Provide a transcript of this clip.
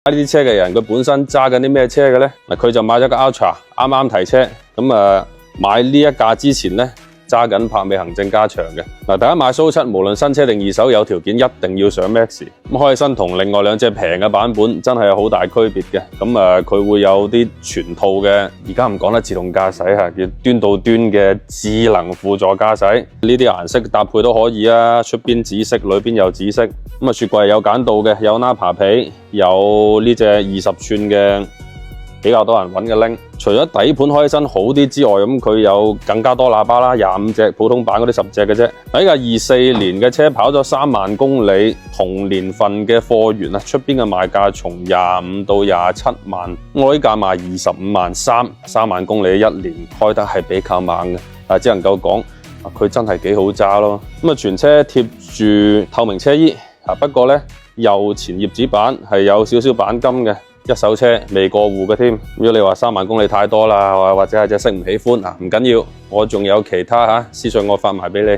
呢啲車嘅人，佢本身揸緊啲咩車嘅咧？嗱，佢就買咗個 Ultra， 啱啱提車，咁買呢一架之前咧，揸緊柏美行政加長嘅。嗱，大家買蘇7，無論新車定二手，有條件一定要上 Max。咁開新同另外兩隻平嘅版本真係有好大區別嘅。咁佢會有啲全套嘅，而家唔講得自動駕駛嚇，叫端到端嘅智能輔助駕駛。呢啲顏色搭配都可以啊，出邊紫色，裏邊有紫色。咁雪櫃有揀到嘅，有 Napa 皮，有呢隻20寸嘅比較多人揾嘅拎。除咗底盤開新好啲之外，咁佢有更加多喇叭啦，25隻，普通版嗰啲10隻嘅啫。喺架24年嘅車跑咗3萬公里，同年份嘅貨源啊，出邊嘅賣價從25到27萬，我呢架賣25萬3萬公里一年，開得係比較猛嘅，但係只能夠講佢真係幾好揸咯。咁全車貼住透明車衣，不過咧右前葉子板係有少少鈑金嘅。一手車未過戶嘅添，如果你話3萬公里太多啦，或者係隻色唔喜歡唔緊要，我仲有其他私信我發埋俾你。